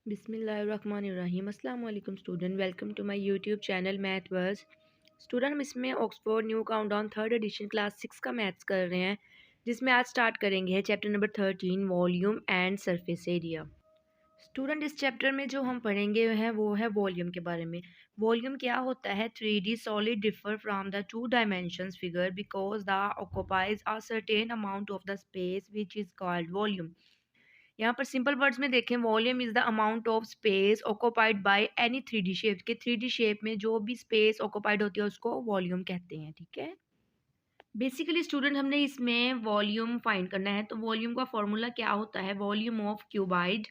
बिस्मिल्लाहिर्रहमानिर्रहीम। अस्सलाम वालेकुम student, welcome to my YouTube channel math verse. Student, हम इसमें Oxford New Countdown third edition class 6 का मैथ्स कर रहे हैं, जिसमें आज स्टार्ट करेंगे chapter number 13 volume and surface area. Student, इस चैप्टर में जो हम पढ़ेंगे हैं वो है वॉल्यूम के बारे में। वॉल्यूम क्या होता है? 3D solid differ from the two dimensions figure because the occupies a certain amount of the space which is called volume. यहाँ पर सिंपल वर्ड्स में देखें, volume is the amount of space occupied by any 3D shape के 3D shape में जो भी space occupied होती है उसको वॉल्यूम कहते हैं। ठीक है, बेसिकली स्टूडेंट हमने इसमें वॉल्यूम फाइंड करना है। तो वॉल्यूम का फॉर्मूला क्या होता है? Volume of cuboid.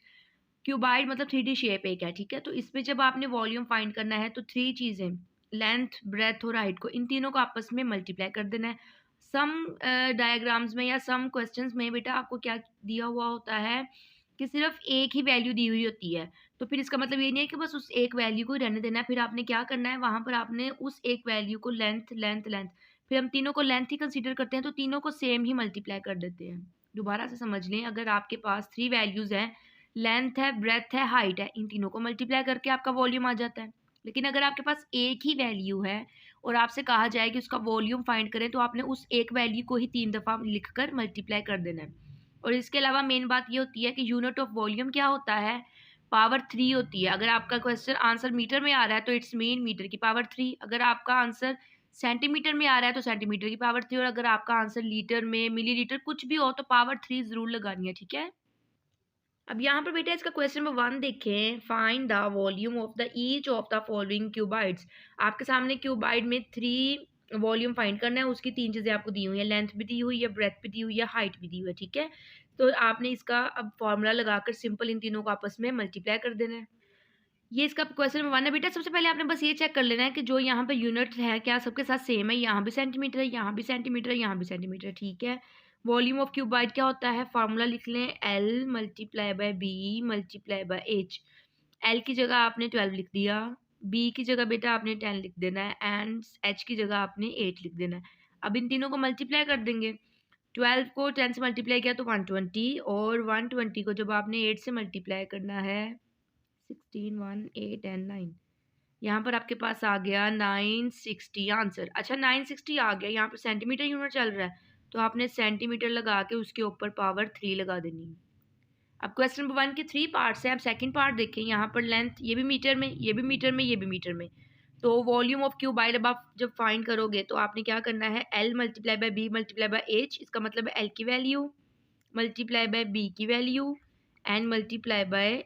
क्यूबाइड मतलब 3D शेप एक है। ठीक है, तो इसमें जब आपने वॉल्यूम फाइंड करना है तो थ्री चीज़ें, लेंथ, ब्रेथ और हाइट को, इन तीनों को आपस में मल्टीप्लाई कर देना है। सम डायग्राम्स में या सम क्वेश्चंस में बेटा आपको क्या दिया हुआ होता है कि सिर्फ एक ही वैल्यू दी हुई होती है, तो फिर इसका मतलब ये नहीं है कि बस उस एक वैल्यू को ही रहने देना है। फिर आपने क्या करना है, वहाँ पर आपने उस एक वैल्यू को लेंथ लेंथ लेंथ, फिर हम तीनों को लेंथ ही कंसीडर करते हैं तो तीनों को सेम ही मल्टीप्लाई कर देते हैं। दोबारा से समझ लें, अगर आपके पास थ्री वैल्यूज़ हैं, लेंथ है, ब्रेथ है, हाइट है, इन तीनों को मल्टीप्लाई करके आपका वॉल्यूम आ जाता है। लेकिन अगर आपके पास एक ही वैल्यू है और आपसे कहा जाए कि उसका वॉल्यूम फाइंड करें, तो आपने उस एक वैल्यू को ही 3 दफ़ा लिखकर मल्टीप्लाई कर देना है। और इसके अलावा मेन बात ये होती है कि यूनिट ऑफ वॉल्यूम क्या होता है? पावर 3 होती है। अगर आपका क्वेश्चन आंसर मीटर में आ रहा है तो इट्स मीन मीटर की पावर 3। अगर आपका आंसर सेंटीमीटर में आ रहा है तो सेंटीमीटर की पावर 3। और अगर आपका आंसर लीटर में, मिलीलीटर, कुछ भी हो तो पावर 3 ज़रूर लगानी है। ठीक है, अब यहाँ पर बेटा इसका क्वेश्चन नंबर 1 देखें। Find the volume of the each of the following cuboids. आपके सामने क्यूबाइड में 3 वॉल्यूम फाइंड करना है, उसकी 3 चीज़ें आपको दी हुई है, लेंथ भी दी हुई है, ब्रेथ भी दी हुई है, हाइट भी दी हुई है। ठीक है, तो आपने इसका अब फॉर्मूला लगाकर सिंपल इन तीनों को आपस में मल्टीप्लाई कर देना है। ये इसका क्वेश्चन नंबर 1 है बेटा। सबसे पहले आपने बस ये चेक कर लेना है कि जो यहाँ पे यूनिट है क्या सबके साथ सेम है। यहाँ भी सेंटीमीटर है, यहाँ भी सेंटीमीटर है, यहाँ भी सेंटीमीटर है। ठीक है, वॉल्यूम ऑफ क्यूबाइड क्या होता है? फार्मूला लिख लें, L multiply by B multiply by H. एल की जगह आपने 12 लिख दिया, बी की जगह बेटा आपने 10 लिख देना है, एंड एच की जगह आपने 8 लिख देना है। अब इन तीनों को मल्टीप्लाई कर देंगे। 12 को 10 से मल्टीप्लाई किया तो 120, और 120 को जब आपने 8 से मल्टीप्लाई करना है, 16, 1, 8 एंड 9, यहाँ पर आपके पास आ गया 960 आंसर। अच्छा, 960 आ गया, यहाँ पर सेंटीमीटर यूनिट चल रहा है तो आपने सेंटीमीटर लगा के उसके ऊपर पावर 3 लगा देनी है। अब क्वेश्चन नंबर 1 के 3 पार्ट्स हैं। अब सेकंड पार्ट देखें, यहाँ पर लेंथ, ये भी मीटर में, ये भी मीटर में, ये भी मीटर में। तो वॉल्यूम ऑफ क्यूबाइड अब आप जब फाइंड करोगे तो आपने क्या करना है, L multiply by B multiply by H. इसका मतलब है एल की वैल्यू मल्टीप्लाई बाय बी की value and multiply by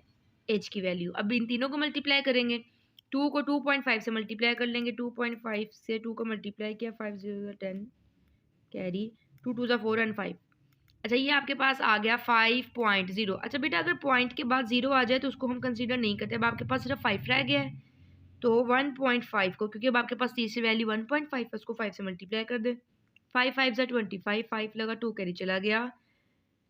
H की वैल्यू। अब इन तीनों को मल्टीप्लाई करेंगे। 2 को 2.5 से मल्टीप्लाई कर लेंगे, 2.5 से 2 को मल्टीप्लाई किया, 5 0 10 कैरी, 2 2 4 एंड 5। अच्छा, ये आपके पास आ गया 5.0। अच्छा बेटा, अगर पॉइंट के बाद 0 आ जाए तो उसको हम कंसीडर नहीं करते। अब आपके पास सिर्फ 5 रह गया है, तो 1.5 को, क्योंकि अब आपके पास तीसरी वैल्यू 1.5 है, उसको 5 से मल्टीप्लाई कर दे। 5 5 ज़ा 25, 5 लगा, 2 कैरी चला गया,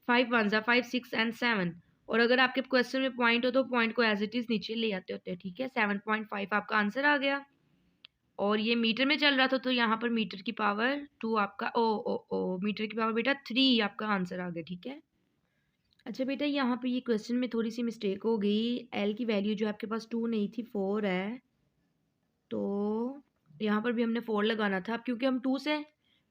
5 1 ज़ा 5, 6 एंड 7। और अगर आपके क्वेश्चन में पॉइंट हो तो पॉइंट को एज इट इज़ नीचे ले आते होते हैं। ठीक है, 7.5 आपका आंसर आ गया। और ये मीटर में चल रहा था तो यहाँ पर मीटर की पावर 2 आपका, ओ मीटर की पावर बेटा 3 आपका आंसर आ गया। ठीक है, अच्छा बेटा, यहाँ पे ये क्वेश्चन में थोड़ी सी मिस्टेक हो गई। एल की वैल्यू जो आपके पास 2 नहीं थी, 4 है, तो यहाँ पर भी हमने 4 लगाना था। अब क्योंकि हम 2 से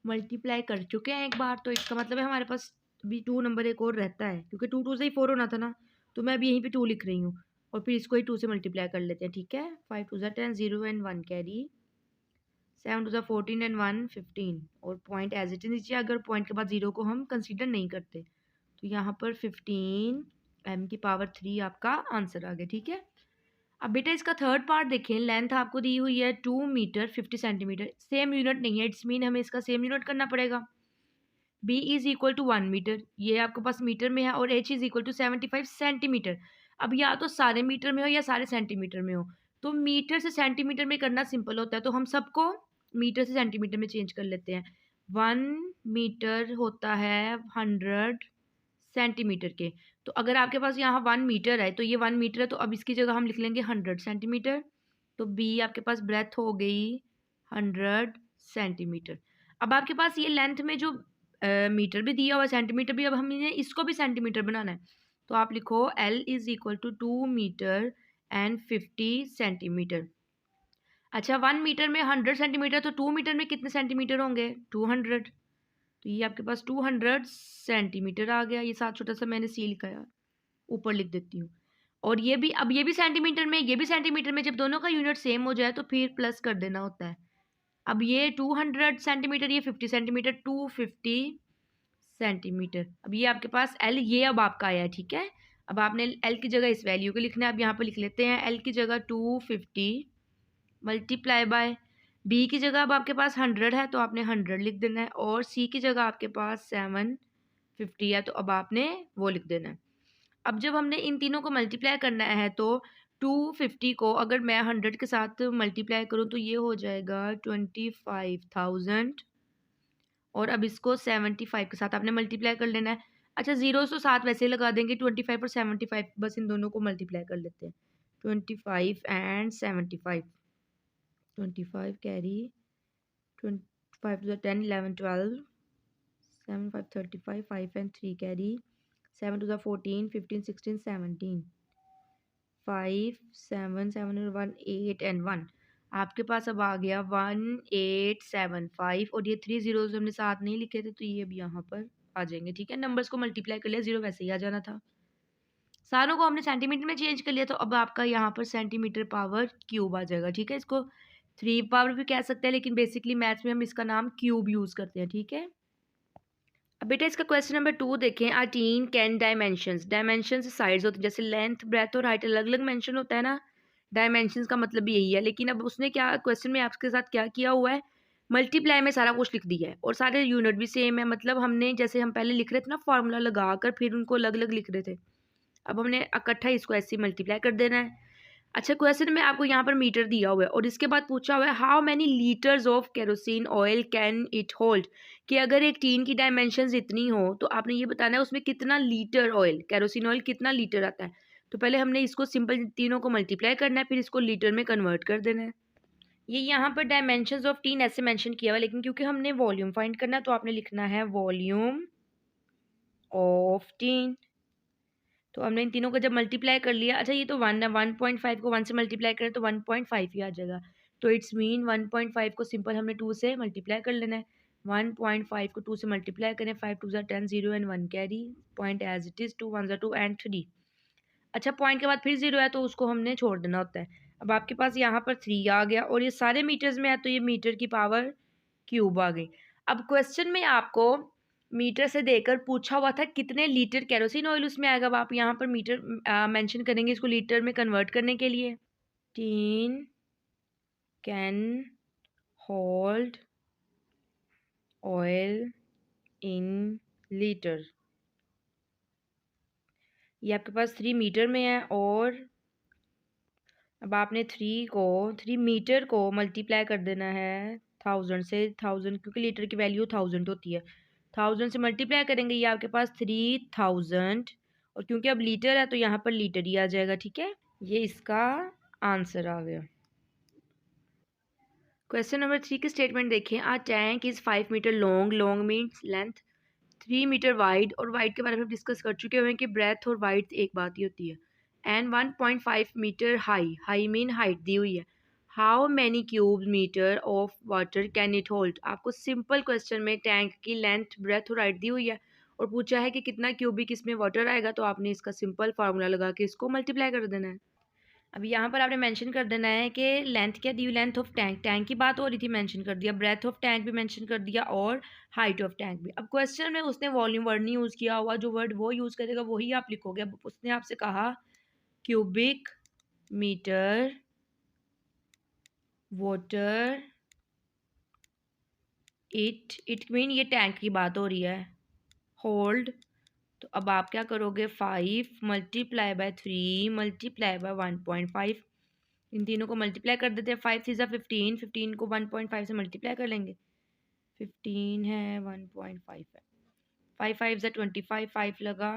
मल्टीप्लाई कर चुके हैं एक बार, तो इसका मतलब है हमारे पास भी 2 नंबर एक और रहता है, क्योंकि 2 2 से ही 4 होना था ना, तो मैं अभी यहीं पे 2 लिख रही हूँ और फिर इसको ही 2 से मल्टीप्लाई कर लेते हैं। ठीक है, 5 2 ज़ा 10, 0 एंड 1 कैरी, 7 2 ज़ा 14 एंड 1 15। और पॉइंट एज इट इज नीचे, अगर पॉइंट के बाद 0 को हम कंसीडर नहीं करते तो यहाँ पर 15 m की पावर 3 आपका आंसर आ गया। ठीक है, अब बेटा इसका थर्ड पार्ट देखें। लेंथ आपको दी हुई है 2 मीटर 50 सेंटीमीटर, सेम यूनिट नहीं है, इट्स मीन हमें इसका सेम यूनिट करना पड़ेगा। b is equal to 1 metre, ये आपके पास मीटर में है, और h is equal to 75 centimetre. अब या तो सारे मीटर में हो या सारे सेंटीमीटर में हो, तो मीटर से सेंटीमीटर में करना सिंपल होता है, तो हम सबको मीटर से सेंटीमीटर में चेंज कर लेते हैं। 1 मीटर होता है 100 सेंटीमीटर के, तो अगर आपके पास यहाँ 1 मीटर है तो ये 1 मीटर है, तो अब इसकी जगह हम लिख लेंगे 100 सेंटीमीटर। तो बी आपके पास ब्रेथ हो गई 100 सेंटीमीटर। अब आपके पास ये लेंथ में जो मीटर भी दिया हुआ है, सेंटीमीटर भी, अब हमने इसको भी सेंटीमीटर बनाना है, तो आप लिखो L is equal to 2 metre and 50 centimetre. अच्छा 1 मीटर में 100 सेंटीमीटर, तो 2 मीटर में कितने सेंटीमीटर होंगे? 200। तो ये आपके पास 200 सेंटीमीटर आ गया। ये साथ छोटा सा मैंने सी लिखा है, ऊपर लिख देती हूँ। और ये भी, अब ये भी सेंटीमीटर में, ये भी सेंटीमीटर में, जब दोनों का यूनिट सेम हो जाए तो फिर प्लस कर देना होता है। अब ये 200 सेंटीमीटर, ये 50 सेंटीमीटर, 250 सेंटीमीटर। अब ये आपके पास L, ये अब आपका आया है, ठीक है। अब आपने L की जगह इस वैल्यू को लिखना है। अब यहाँ पर लिख लेते हैं L की जगह 250 मल्टीप्लाई बाय, B की जगह अब आपके पास 100 है तो आपने 100 लिख देना है, और C की जगह आपके पास 750 है तो अब आपने वो लिख देना है। अब जब हमने इन तीनों को मल्टीप्लाई करना है तो 250 को अगर मैं 100 के साथ मल्टीप्लाई करूँ तो ये हो जाएगा 25,000, और अब इसको 75 के साथ आपने मल्टीप्लाई कर लेना है। अच्छा, जीरो तो साथ वैसे ही लगा देंगे, 25 और 75, बस इन दोनों को मल्टीप्लाई कर लेते हैं। 25 and 75, 25 carry, 25 to the 10, 11, 12, 7, 5, 35, 5 and 3 carry, 7 to the 14, 15, 16, 17, 5, 7, 7 और 1, 8 and 1। आपके पास अब आ गया 1875, और ये 3 जीरोज हमने साथ नहीं लिखे थे तो ये भी यहाँ पर आ जाएंगे, ठीक है। नंबर्स को मल्टीप्लाई कर लिया, जीरो वैसे ही आ जाना था। सारों को हमने सेंटीमीटर में चेंज कर लिया तो अब आपका यहाँ पर सेंटीमीटर पावर क्यूब आ जाएगा, ठीक है। इसको 3 पावर भी कह सकते हैं, लेकिन बेसिकली मैथ्स में हम इसका नाम क्यूब यूज़ करते हैं, ठीक है। अब बेटा इसका क्वेश्चन नंबर 2 देखें। A tin can dimensions, dimensions sides होते हैं, जैसे लेंथ, ब्रेथ और हाइट अलग अलग मेंशन होता है ना। डायमेंशंस का मतलब भी यही है, लेकिन अब उसने क्या क्वेश्चन में आपके साथ क्या किया हुआ है, मल्टीप्लाई में सारा कुछ लिख दिया है और सारे यूनिट भी सेम है। मतलब हमने जैसे हम पहले लिख रहे थे ना फार्मूला लगा कर, फिर उनको अलग अलग लिख रहे थे, अब हमने इकट्ठा इसको ऐसे ही मल्टीप्लाई कर देना है। अच्छा, क्वेश्चन में आपको यहाँ पर मीटर दिया हुआ है और इसके बाद पूछा हुआ है how many litres of kerosene oil can it hold, कि अगर एक टीन की डायमेंशंस इतनी हो तो आपने ये बताना है उसमें कितना लीटर ऑयल, केरोसिन ऑयल कितना लीटर आता है। तो पहले हमने इसको सिंपल तीनों को मल्टीप्लाई करना है, फिर इसको लीटर में कन्वर्ट कर देना है। ये यहाँ पर डायमेंशंस ऑफ टीन ऐसे मेंशन किया हुआ है, लेकिन क्योंकि हमने वॉल्यूम फाइंड करना है तो आपने लिखना है वॉल्यूम ऑफ टीन। तो हमने इन तीनों को जब मल्टीप्लाई कर लिया, अच्छा ये तो 1 है, 1.5 को 1 से मल्टीप्लाई करें तो 1.5 ही आ जाएगा। तो इट्स मीन 1.5 को सिंपल हमने 2 से मल्टीप्लाई कर लेना है। 1.5 को 2 से मल्टीप्लाई करें, 5 2 ज़ा 10, 0 and 1 carry, point as it is, 2 1 ज़ा 2 एंड 3। अच्छा, पॉइंट के बाद फिर 0 है तो उसको हमने छोड़ देना होता है। अब आपके पास यहाँ पर 3 आ गया और ये सारे मीटर्स में है तो ये मीटर की पावर क्यूब आ गई। अब क्वेश्चन में आपको मीटर से देकर पूछा हुआ था कितने लीटर केरोसिन ऑयल उसमें आएगा। अब आप यहाँ पर मीटर मेंशन करेंगे इसको लीटर में कन्वर्ट करने के लिए। Tin can hold oil in litre, ये आपके पास 3 मीटर में है, और अब आपने 3 मीटर को मल्टीप्लाई कर देना है 1000 से, 1000 क्योंकि लीटर की वैल्यू 1000 होती है, 1000 से मल्टीप्लाई करेंगे ये आपके पास 3000, और क्योंकि अब लीटर है तो यहाँ पर लीटर ही आ जाएगा, ठीक है। ये इसका आंसर आ गया। क्वेश्चन नंबर 3 की स्टेटमेंट देखें। A tank is 5 metre long, long means length, 3 metre wide, और वाइड के बारे में डिस्कस कर चुके हुए हैं कि ब्रेथ और वाइड एक बात ही होती है, and 1.5 metre high, high mean height दी हुई है। How many cube metre of water can it hold, आपको सिंपल क्वेश्चन में टैंक की लेंथ, ब्रेथ और हाइट दी हुई है और पूछा है कि कितना क्यूबिक इसमें वाटर आएगा, तो आपने इसका सिंपल फार्मूला लगा के इसको मल्टीप्लाई कर देना है। अब यहाँ पर आपने मेंशन कर देना है कि लेंथ क्या दी हुई, लेंथ ऑफ टैंक, टैंक की बात हो रही थी मेंशन कर दिया, ब्रेथ ऑफ टैंक भी मेंशन कर दिया, और हाइट ऑफ टैंक भी। अब क्वेश्चन में उसने वॉल्यूम वर्ड नहीं यूज़ किया हुआ, जो वर्ड वो यूज़ करेगा वही आप लिखोगे। अब उसने आपसे कहा cubic metre water, it mean ये टैंक की बात हो रही है, होल्ड। तो अब आप क्या करोगे, 5 मल्टीप्लाई बाय 3 मल्टीप्लाई बाय 1.5, इन तीनों को मल्टीप्लाई कर देते हैं। 5 3 15, 15 को 1.5 से मल्टीप्लाई कर लेंगे, 15 है 1.5 है, 5 5 ज़ा 25, 5 लगा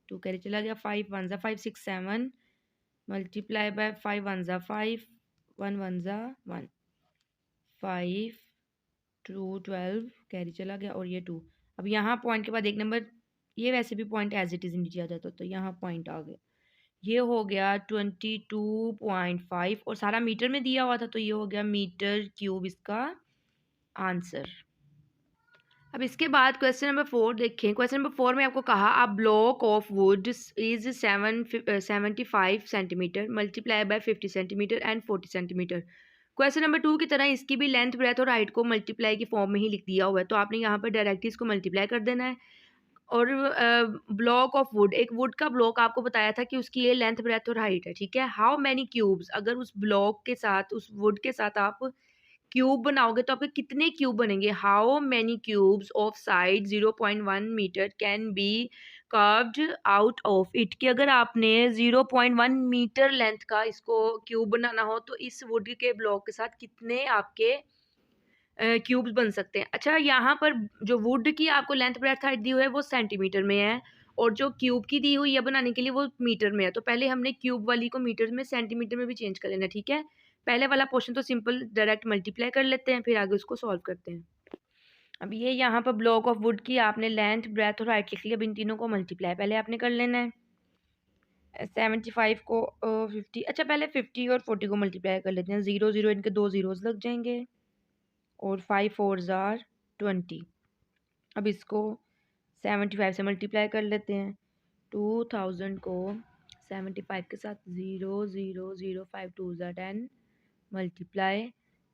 2 कैरी चला गया, 5 1 ज़ा 5 6 7 मल्टीप्लाई बाय 5 1 ज़ा 5, 1 1 ज़ा 1, 5 2 12 कैरी चला गया और ये 2। अब यहाँ पॉइंट के बाद एक नंबर ये वैसे भी पॉइंट एज इट इज़ नीचे आ जाता तो यहाँ पॉइंट आ गया। ये हो गया 22.5 और सारा मीटर में दिया हुआ था तो ये हो गया मीटर क्यूब इसका आंसर। अब इसके बाद क्वेश्चन नंबर 4 देखें। क्वेश्चन नंबर 4 में आपको कहा a block of would is 75 centimetre multiply by 50 centimetre and 40 centimetre. Question number 2 की तरह इसकी भी लेंथ ब्रेथ और हाइट को मल्टीप्लाई की फॉर्म में ही लिख दिया हुआ है, तो आपने यहाँ पर डायरेक्टली इसको मल्टीप्लाई कर देना है। और ब्लॉक ऑफ वुड, एक वुड का ब्लॉक आपको बताया था कि उसकी ये लेंथ ब्रेथ और हाइट है, ठीक है। हाउ मैनी क्यूब्स, अगर उस ब्लॉक के साथ उस वुड के साथ आप क्यूब बनाओगे तो आपके कितने क्यूब बनेंगे। How many cubes of side 0.1 metre can be curved out of it, कि अगर आपने 0.1 मीटर लेंथ का इसको क्यूब बनाना हो तो इस वुड के ब्लॉक के साथ कितने आपके क्यूब्स बन सकते हैं। अच्छा, यहाँ पर जो वुड की आपको लेंथ ब्रेथ हाइट दी हुई है वो सेंटीमीटर में है और जो क्यूब की दी हुई है बनाने के लिए वो मीटर में है। तो पहले हमने क्यूब वाली को मीटर में सेंटीमीटर में भी चेंज कर लेना, ठीक है। पहले वाला पोर्शन तो सिंपल डायरेक्ट मल्टीप्लाई कर लेते हैं, फिर आगे उसको सॉल्व करते हैं। अब ये यहाँ पर ब्लॉक ऑफ वुड की आपने लेंथ ब्रेथ और हाइट लिख लिया। अब इन तीनों को मल्टीप्लाई पहले आपने कर लेना है। 75 को 50, अच्छा पहले 50 और 40 को मल्टीप्लाई कर लेते हैं। 0 0 इनके 2 ज़ीरोज़ लग जाएंगे और 5 4 ज़ार 20। अब इसको 75 से मल्टीप्लाई कर लेते हैं। 2000 को 75 के साथ 0 0 0 5 2 ज़ार 10 मल्टीप्लाई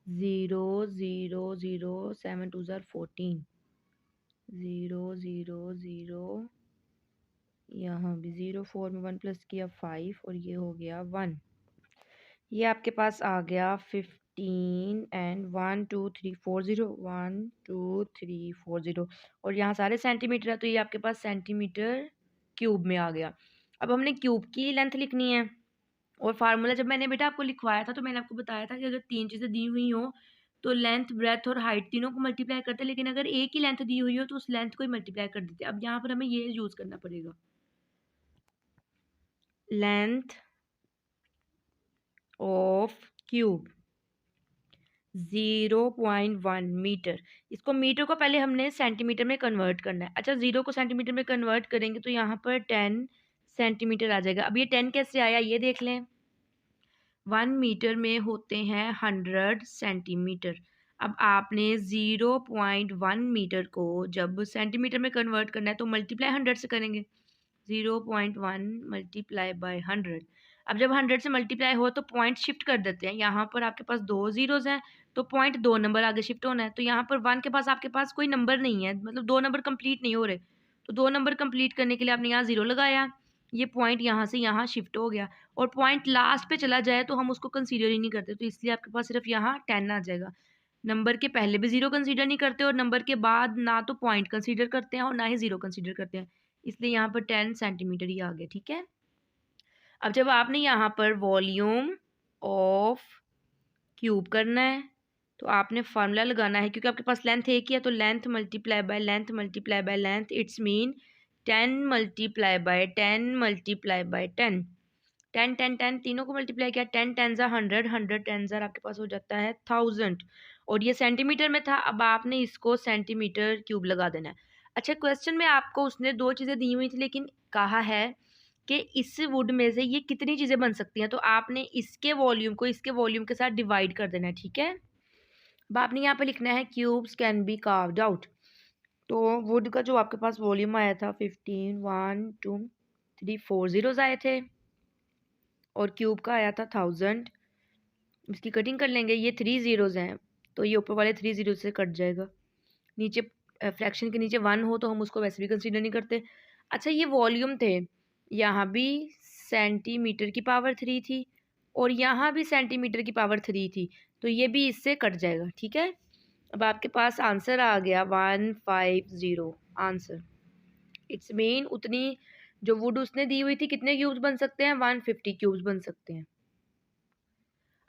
0 0 0 7 2 ज़ार 14 0 0 0 यहाँ भी 0 4 में 1 प्लस किया 5 और ये हो गया 1। ये आपके पास आ गया 15 एंड 1 2 3 4 0 1 2 3 4 0 और यहाँ सारे सेंटीमीटर है तो ये आपके पास सेंटीमीटर क्यूब में आ गया। अब हमने क्यूब की लेंथ लिखनी है और फार्मूला जब मैंने बेटा आपको लिखवाया था तो मैंने आपको बताया था कि अगर तीन चीज़ें दी हुई हो तो लेंथ ब्रेथ और हाइट तीनों को मल्टीप्लाई करते, लेकिन अगर एक ही लेंथ दी हुई हो तो उस लेंथ को ही मल्टीप्लाई कर देते। अब यहाँ पर हमें ये यूज़ करना पड़ेगा, लेंथ ऑफ क्यूब 0.1 मीटर। इसको मीटर को पहले हमने सेंटीमीटर में कन्वर्ट करना है। अच्छा, 0 को सेंटीमीटर में कन्वर्ट करेंगे तो यहाँ पर 10 सेंटीमीटर आ जाएगा। अब ये 10 कैसे आया ये देख लें। 1 मीटर में होते हैं 100 सेंटीमीटर। अब आपने 0.1 मीटर को जब सेंटीमीटर में कन्वर्ट करना है तो मल्टीप्लाई 100 से करेंगे। 0.1 मल्टीप्लाई बाय 100। अब जब 100 से मल्टीप्लाई हो तो पॉइंट शिफ्ट कर देते हैं। यहाँ पर आपके पास 2 ज़ीरोज़ हैं तो पॉइंट 2 नंबर आगे शिफ्ट होना है। तो यहाँ पर 1 के पास आपके पास कोई नंबर नहीं है, मतलब 2 नंबर कंप्लीट नहीं हो रहे। तो 2 नंबर कंप्लीट करने के लिए आपने यहाँ 0 लगाया, ये पॉइंट यहाँ से यहाँ शिफ्ट हो गया और पॉइंट लास्ट पे चला जाए तो हम उसको कंसीडर ही नहीं करते, तो इसलिए आपके पास सिर्फ यहाँ 10 आ जाएगा। नंबर के पहले भी 0 कंसीडर नहीं करते और नंबर के बाद ना तो पॉइंट कंसीडर करते हैं और ना ही 0 कंसीडर करते हैं, इसलिए यहाँ पर 10 सेंटीमीटर ही आ गया, ठीक है। अब जब आपने यहाँ पर वॉल्यूम ऑफ क्यूब करना है तो आपने फार्मूला लगाना है, क्योंकि आपके पास लेंथ एक ही है तो length multiply by length multiply by length, it's mean 10 multiply by 10 multiply by 10। 10 10 10 तीनों को मल्टीप्लाई किया, 10 10 ज़ा 100 100 10 ज़ा आपके पास हो जाता है 1000 और ये सेंटीमीटर में था। अब आपने इसको सेंटीमीटर क्यूब लगा देना है। अच्छा, क्वेश्चन में आपको उसने दो चीज़ें दी हुई थी लेकिन कहा है कि इस वुड में से ये कितनी चीज़ें बन सकती हैं, तो आपने इसके वॉल्यूम को इसके वॉल्यूम के साथ डिवाइड कर देना है, ठीक है। अब आपने यहाँ पे लिखना है cubes can be carved out. तो वुड का जो आपके पास वॉल्यूम आया था 15 1 2 3 4 ज़ीरोज़ आए थे और क्यूब का आया था 1000। इसकी कटिंग कर लेंगे, ये 3 ज़ीरोज़ हैं तो ये ऊपर वाले 3 ज़ीरो से कट जाएगा। नीचे फ्रैक्शन के नीचे 1 हो तो हम उसको वैसे भी कंसीडर नहीं करते। अच्छा, ये वॉल्यूम थे, यहाँ भी सेंटीमीटर की पावर 3 थी और यहाँ भी सेंटीमीटर की पावर 3 थी, तो ये भी इससे कट जाएगा, ठीक है। अब आपके पास आंसर आ गया 150 आंसर। इट्स मीन उतनी जो वुड उसने दी हुई थी कितने क्यूब्स बन सकते हैं, 150 क्यूब्स बन सकते हैं।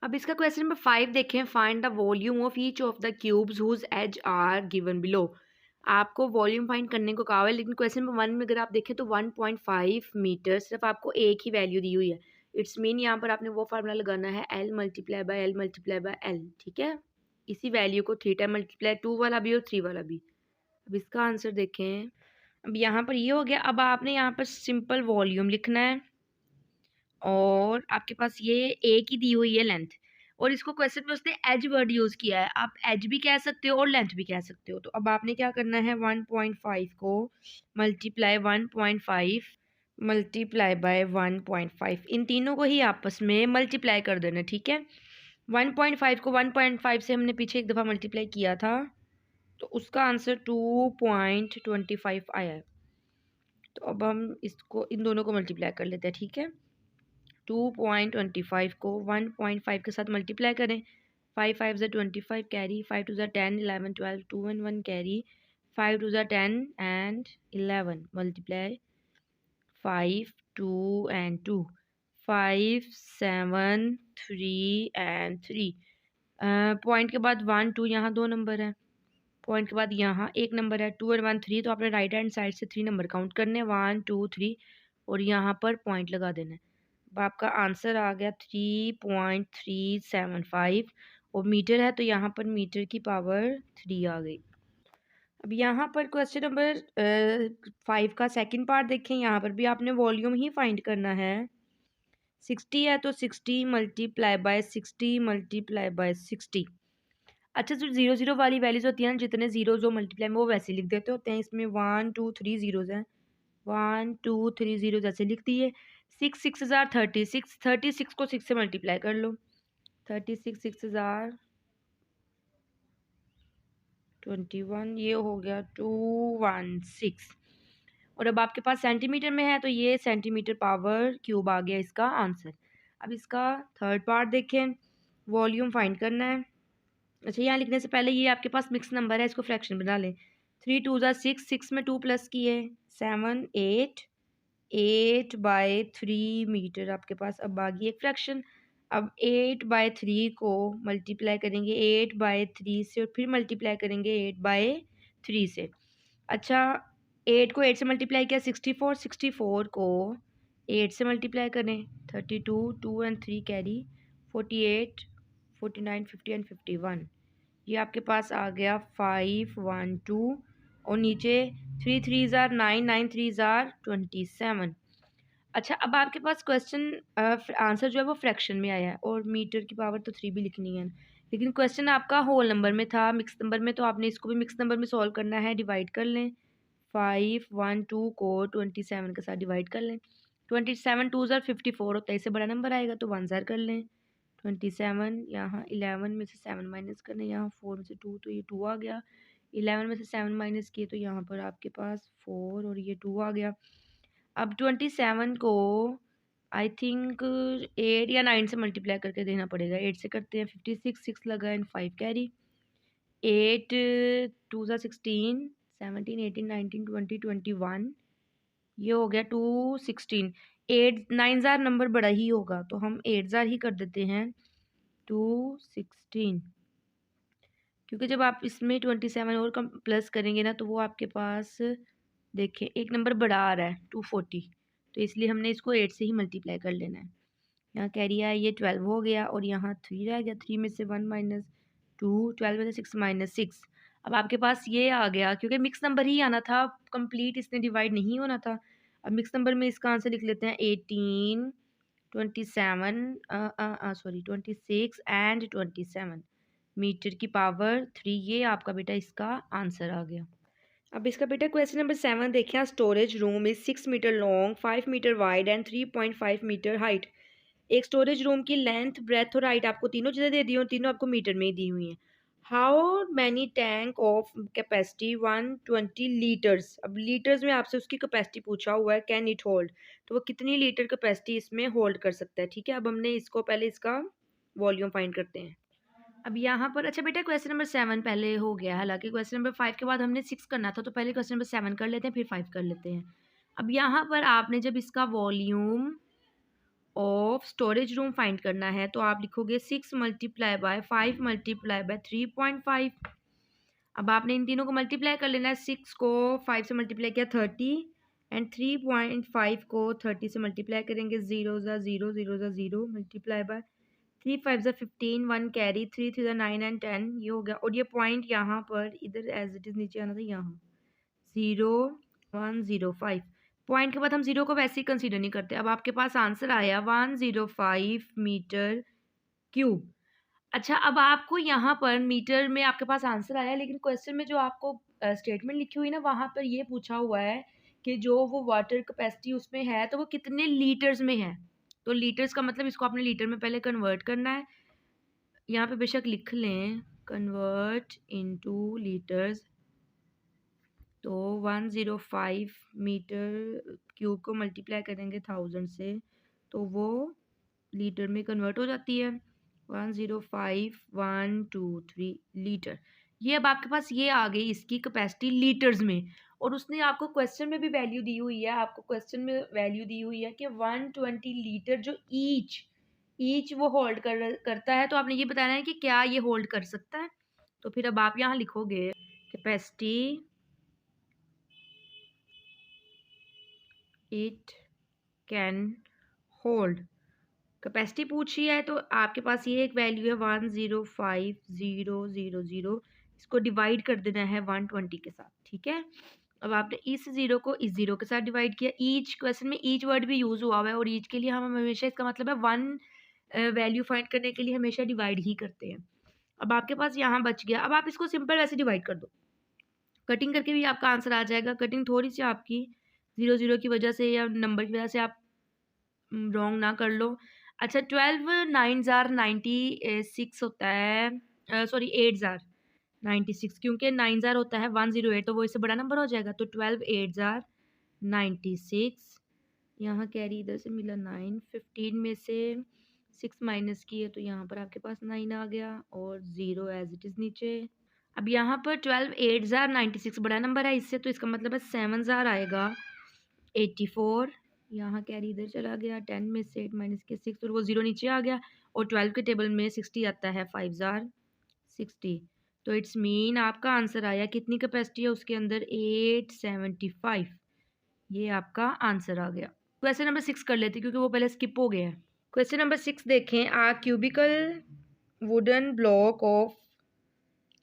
अब इसका क्वेश्चन नंबर 5 देखें। Find the volume of each of the cubes whose edge are given below. आपको वॉल्यूम फाइंड करने को कहा है, लेकिन क्वेश्चन नंबर 1 में अगर आप देखें तो 1.5 मीटर सिर्फ आपको एक ही वैल्यू दी हुई है। इट्स मीन यहाँ पर आपने वो फार्मूला लगाना है L multiply by L multiply by L, ठीक है। इसी वैल्यू को 3 टाइम मल्टीप्लाई 2 वाला भी और 3 वाला भी। अब इसका आंसर देखें। अब यहाँ पर ये हो गया। अब आपने यहाँ पर सिंपल वॉल्यूम लिखना है और आपके पास ये ए की दी हुई है लेंथ, और इसको क्वेश्चन में उसने एज वर्ड यूज़ किया है। आप एज भी कह सकते हो और लेंथ भी कह सकते हो। तो अब आपने क्या करना है, 1.5 को मल्टीप्लाई 1.5 मल्टीप्लाई बाय 1.5, इन तीनों को ही आपस में मल्टीप्लाई कर देना, ठीक है। 1.5 को 1.5 से हमने पीछे एक दफ़ा मल्टीप्लाई किया था, तो उसका आंसर 2.25 आया है। तो अब हम इसको इन दोनों को मल्टीप्लाई कर लेते हैं, ठीक है। 2.25 को 1.5 के साथ मल्टीप्लाई करें। 5 5 ज़ा 25 कैरी, 5 2 ज़ा 10, 11 12, 2 1 1 कैरी, 5 2 ज़ा 10 and 11 multiply 5 2 and 2, 5 7 3 and 3। Point के बाद 1 2 यहाँ दो नंबर है, पॉइंट के बाद यहाँ एक नंबर है, 2 और 1 3। तो आपने राइट हैंड साइड से 3 नंबर काउंट करने हैं, 1 2 3, और यहाँ पर पॉइंट लगा देना है। अब आपका आंसर आ गया 3.375, और मीटर है तो यहाँ पर मीटर की पावर 3 आ गई। अब यहाँ पर क्वेश्चन नंबर 5 का सेकंड पार्ट देखें। यहाँ पर भी आपने वॉल्यूम ही फाइंड करना है। 60 है तो 60 मल्टीप्लाई बाय 60 मल्टीप्लाई बाय 60। अच्छा, जो 0 0 वाली वैल्यूज होती हैं ना, जितने जीरो जो मल्टीप्लाई में वो वैसे लिख देते होते हैं। इसमें 1 2 3 जीरोज हैं, 1 2 3 जीरो जैसे लिख दिए। 6 6 हज़ार 36, 36 को 6 से मल्टीप्लाई कर लो। 36 6 हज़ार 21, ये हो गया 216। और अब आपके पास सेंटीमीटर में है तो ये सेंटीमीटर पावर क्यूब आ गया इसका आंसर। अब इसका थर्ड पार्ट देखें, वॉल्यूम फाइंड करना है। अच्छा, यहाँ लिखने से पहले ये आपके पास मिक्स नंबर है, इसको फ्रैक्शन बना लें। 3 2 ज़ा 6, 6 में 2 प्लस किए 7 8, 8/3 मीटर आपके पास अब आ गई एक फ्रैक्शन। अब 8/3 को मल्टीप्लाई करेंगे 8/3 से, और फिर मल्टीप्लाई करेंगे 8/3 से। अच्छा, 8 को 8 से मल्टीप्लाई किया 64, 64 को 8 से मल्टीप्लाई करें 32, 2 एंड 3 कैरी, 48 49 50 एंड 51। ये आपके पास आ गया 512, और नीचे 3 3 ज़ार 9, 9 3 ज़ार 27। अच्छा, अब आपके पास क्वेश्चन आंसर जो है वो फ्रैक्शन में आया है, और मीटर की पावर तो 3 भी लिखनी है, लेकिन क्वेश्चन आपका होल नंबर में था, मिक्स नंबर में। तो आपने इसको भी मिक्स नंबर में सॉल्व करना है। डिवाइड कर लें, 512 को 27 के साथ डिवाइड कर लें। 27 2 ज़ार 54 होता है, इससे बड़ा नंबर आएगा तो 1 ज़ार कर लें। 27 यहाँ 11 में से 7 माइनस करना, यहाँ 4 में से 2, तो ये 2 आ गया। 11 में से 7 माइनस किए तो यहाँ पर आपके पास 4, और ये 2 आ गया। अब 27 को आई थिंक 8 या 9 से मल्टीप्लाई करके देना पड़ेगा। 8 से करते हैं 56, 6 लगा एंड 5 कैरी, 8 2 ज़ा 16, 17 18 19 20 21, ये हो गया 216। 8 9 ज़ार नंबर बड़ा ही होगा तो हम 8 ज़ार ही कर देते हैं 216, क्योंकि जब आप इसमें 27 और कम प्लस करेंगे ना तो वो आपके पास देखें एक नंबर बढ़ा आ रहा है 240, तो इसलिए हमने इसको 8 से ही मल्टीप्लाई कर लेना है। यहाँ कैरी आया, ये 12 हो गया, और यहाँ 3 रह गया। 3 में से 1 माइनस 2, 12 में से 6 माइनस 6। अब आपके पास ये आ गया, क्योंकि मिक्स नंबर ही आना था, कंप्लीट इसने डिवाइड नहीं होना था। अब मिक्स नंबर में इसका आंसर लिख लेते हैं 18 27 सॉरी 26 एंड 27 मीटर की पावर 3। ये आपका बेटा इसका आंसर आ गया। अब इसका बेटा क्वेश्चन नंबर 7 देखें। Storage room is 6 metre long, 5 metre wide and 3.5 metre height. एक स्टोरेज रूम की लेंथ, ब्रेथ और हाइट आपको तीनों चीज़ें दे दी हुई, तीनों आपको मीटर में ही दी हुई हैं। How many tank of capacity 120 litres. अब लीटर्स में आपसे उसकी कैपेसिटी पूछा हुआ है, कैन इट होल्ड, तो वो कितनी लीटर कैपेसिटी इसमें होल्ड कर सकता है, ठीक है। अब हमने इसको पहले इसका वॉल्यूम फाइंड करते हैं। अब यहाँ पर अच्छा बेटा क्वेश्चन नंबर 7 पहले हो गया, हालांकि क्वेश्चन नंबर 5 के बाद हमने 6 करना था, तो पहले क्वेश्चन नंबर 7 कर लेते हैं फिर 5 कर लेते हैं। अब यहाँ पर आपने जब इसका volume of storage room find करना है तो आप लिखोगे 6 मल्टीप्लाई बाय 5 मल्टीप्लाई बाय 3.5। अब आपने इन तीनों को मल्टीप्लाई कर लेना है। 6 को 5 से मल्टीप्लाई किया 30, एंड 3.5 को 30 से मल्टीप्लाई करेंगे, 0 ज़ा 0 0 ज़ा 0 मल्टीप्लाई बाय 3 5 ज़ा 15, 1 कैरी, 3 3 ज़ा 9 एंड 10, ये हो गया। और ये पॉइंट यहाँ पर इधर एज इट इज़ नीचे आना था, यहाँ 0 105 पॉइंट के बाद हम जीरो को वैसे ही कंसीडर नहीं करते। अब आपके पास आंसर आया 105 मीटर क्यूब। अच्छा, अब आपको यहाँ पर मीटर में आपके पास आंसर आया, लेकिन क्वेश्चन में जो आपको स्टेटमेंट लिखी हुई ना, वहाँ पर ये पूछा हुआ है कि जो वो वाटर कैपेसिटी उसमें है तो वो कितने लीटर्स में है। तो लीटर्स का मतलब इसको आपने लीटर में पहले कन्वर्ट करना है। यहाँ पे बेशक लिख लें कन्वर्ट इनटू लीटर्स। तो 105 मीटर क्यूब को मल्टीप्लाई करेंगे 1000 से तो वो लीटर में कन्वर्ट हो जाती है। 105,123 लीटर। ये अब आपके पास ये आ गई इसकी कैपेसिटी लीटर्स में। और उसने आपको क्वेश्चन में भी वैल्यू दी हुई है, आपको क्वेश्चन में वैल्यू दी हुई है कि 120 लीटर जो ईच वो होल्ड करता है। तो आपने ये बताना है कि क्या ये होल्ड कर सकता है। तो फिर अब आप यहाँ लिखोगे capacity it can hold. Capacity पूछी है तो आपके पास ये एक वैल्यू है 105,000। इसको डिवाइड कर देना है 120 के साथ, ठीक है। अब आपने इस जीरो को इस जीरो के साथ डिवाइड किया। ईच क्वेश्चन में ईच वर्ड भी यूज हुआ है और ईच के लिए हम हमेशा, इसका मतलब है वन वैल्यू फाइंड करने के लिए हमेशा डिवाइड ही करते हैं। अब आपके पास यहाँ बच गया। अब आप इसको सिंपल वैसे डिवाइड कर दो, कटिंग करके भी आपका आंसर आ जाएगा। कटिंग थोड़ी सी आपकी जीरो जीरो की वजह से या नंबर की वजह से आप रॉन्ग ना कर लो। अच्छा, 12 9 जार 96 होता है, सॉरी 8 जार 96, क्योंकि 9 जार होता है 108 तो वो इससे बड़ा नंबर हो जाएगा। तो 12 8 जार 96। यहाँ कैरी इधर से मिला 9, 15 में से 6 माइनस किए तो यहाँ पर आपके पास 9 आ गया और 0 एज इट इज़ नीचे। अब यहाँ पर 12 8 जार 96 बड़ा नंबर है इससे, तो इसका मतलब है 7 जार आएगा 84। यहाँ कैरी इधर चला गया, 10 में से 8 माइनस के 6 और वो 0 नीचे आ गया। और 12 के टेबल में 60 आता है, 5 जार 60। तो इट्स मीन आपका आंसर आया, कितनी कैपेसिटी है उसके अंदर 875। ये आपका आंसर आ गया। क्वेश्चन नंबर 6 कर लेते क्योंकि वो पहले स्किप हो गया है। क्वेश्चन नंबर 6 देखें। A cubical wooden block of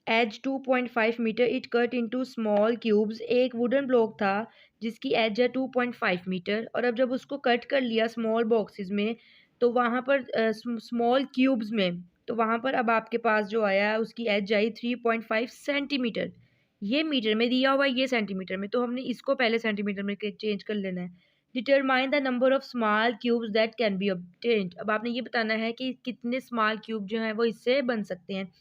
edge 2.5 metre it cut into small cubes. एक वुडन ब्लॉक था जिसकी एज है 2.5 मीटर और अब जब उसको कट कर लिया स्मॉल बॉक्सेस में तो वहाँ पर स्मॉल क्यूब्स में, तो वहाँ पर अब आपके पास जो आया उसकी एज आई 3.5 सेंटीमीटर। ये मीटर में दिया हुआ है, ये सेंटीमीटर में, तो हमने इसको पहले सेंटीमीटर में चेंज कर लेना है। Determine the number of small cubes that can be obtained. अब आपने ये बताना है कि कितने स्मॉल क्यूब जो है वो इससे बन सकते हैं।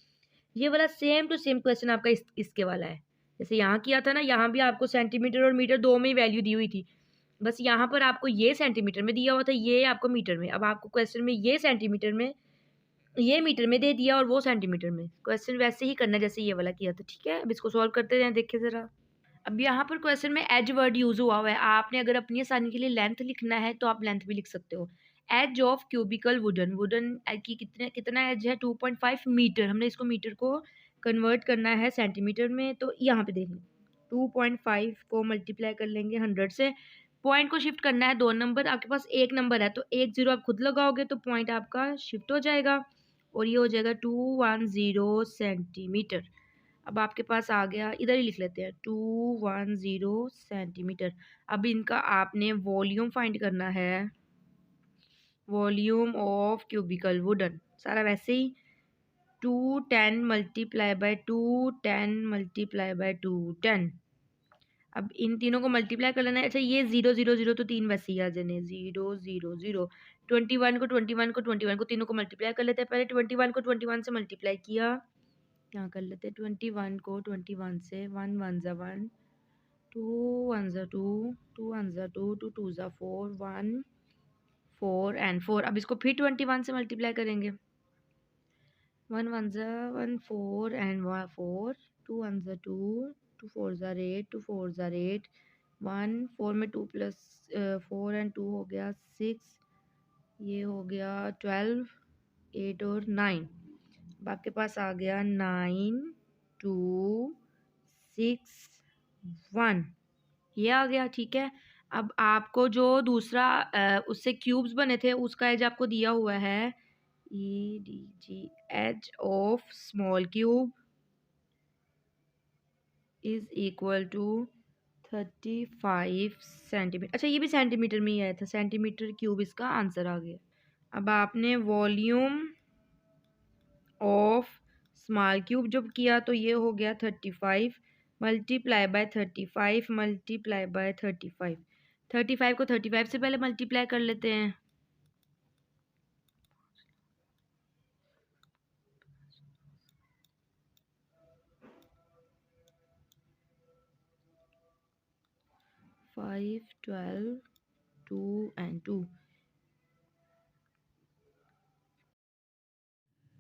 ये वाला सेम टू सेम क्वेश्चन आपका इसके वाला है। जैसे यहाँ किया था ना, यहाँ भी आपको सेंटीमीटर और मीटर दो में ही वैल्यू दी हुई थी, बस यहाँ पर आपको ये सेंटीमीटर में दिया हुआ था, ये आपको मीटर में। अब आपको क्वेश्चन में ये सेंटीमीटर में, ये मीटर में दे दिया और वो सेंटीमीटर में। क्वेश्चन वैसे ही करना जैसे ये वाला किया था, ठीक है। अब इसको सॉल्व करते हैं, देखिए ज़रा। अब यहाँ पर क्वेश्चन में एज वर्ड यूज हुआ है। आपने अगर अपनी आसानी के लिए लेंथ लिखना है तो आप लेंथ भी लिख सकते हो। Edge of cubical wooden, wooden की कितना एज है 2.5 मीटर। हमने इसको मीटर को कन्वर्ट करना है सेंटीमीटर में, तो यहाँ पे देख लो 2.5 को मल्टीप्लाई कर लेंगे 100 से। पॉइंट को शिफ्ट करना है दो नंबर, आपके पास एक नंबर है तो एक जीरो आप खुद लगाओगे तो पॉइंट आपका शिफ्ट हो जाएगा और ये हो जाएगा 210 सेंटीमीटर। अब आपके पास आ गया, इधर ही लिख लेते हैं 210 सेंटीमीटर। अब इनका आपने वॉल्यूम फाइंड करना है, वॉल्यूम ऑफ क्यूबिकल वुडन। सारा वैसे ही 210 मल्टीप्लाई बाय 210 मल्टीप्लाई बाय 210। अब इन तीनों को मल्टीप्लाई कर लेना है। अच्छा, ये 0 0 0 तो तीन वैसे ही आ जाने, 0 0 0। 21 को 21 को 21 को तीनों को मल्टीप्लाई कर लेते हैं। पहले 21 को 21 से मल्टीप्लाई किया, यहाँ कर लेते हैं 21 को 21 से, 1 1 ज़ा 1, 2 1 ज़ा 2, 2 1 ज़ा 2, 2 2 ज़ा 4, 1 4 एंड 4। अब इसको फिर 21 से मल्टीप्लाई करेंगे, 1 1 ज़ा 1, 4 एंड 4, 2 1 ज़ा 2, 2 4 ज़ा 8, 2 4 ज़ा 8, 1 4 में 2 प्लस 4 एंड 2 हो गया 6, ये हो गया 12, 8 और 9। अब आपके पास आ गया 9 2 6 1, ये आ गया, ठीक है। अब आपको जो दूसरा उससे क्यूब्स बने थे उसका एज आपको दिया हुआ है EDG, edge of small cube is equal to 35 centimetre. अच्छा, ये भी सेंटीमीटर में ही आया था, सेंटीमीटर क्यूब इसका आंसर आ गया। अब आपने वॉल्यूम ऑफ स्मॉल क्यूब जब किया तो ये हो गया 35 मल्टीप्लाई बाय 35 मल्टीप्लाई बाय 35। 35 को 35 से पहले मल्टीप्लाई कर लेते हैं। 5 12 2 and 2।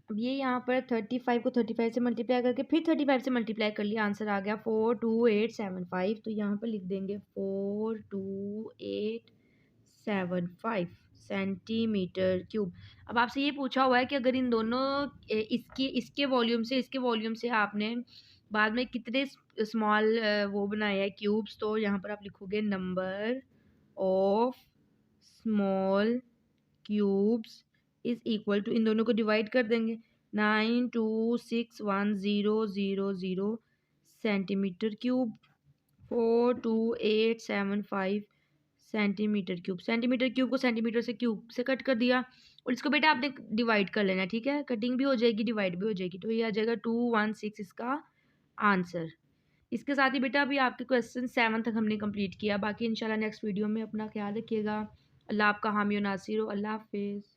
अब ये यहाँ पर 35 को 35 से मल्टीप्लाई करके फिर 35 से मल्टीप्लाई कर लिया, आंसर आ गया 42875। तो यहाँ पर लिख देंगे 42875 सेंटीमीटर क्यूब। अब आपसे ये पूछा हुआ है कि अगर इन दोनों इसके वॉल्यूम से आपने बाद में कितने स्मॉल वो बनाए हैं क्यूब्स, तो यहाँ पर आप लिखोगे number of small cubes is equal to, इन दोनों को डिवाइड कर देंगे, 92610000 centimetre cube, 42875 centimetre cube. Centimetre cube को सेंटीमीटर से क्यूब से कट कर दिया और इसको बेटा आपने डिवाइड कर लेना, ठीक है, कटिंग भी हो जाएगी डिवाइड भी हो जाएगी, तो ये आ जाएगा 216 इसका आंसर। इसके साथ ही बेटा अभी आपके क्वेश्चन 7 तक हमने कंप्लीट किया, बाकी इंशाल्लाह नेक्स्ट वीडियो में अपना ख्याल रखिएगा। अल्लाह आपका हामी और नासिर हो। अल्लाह हाफिज़।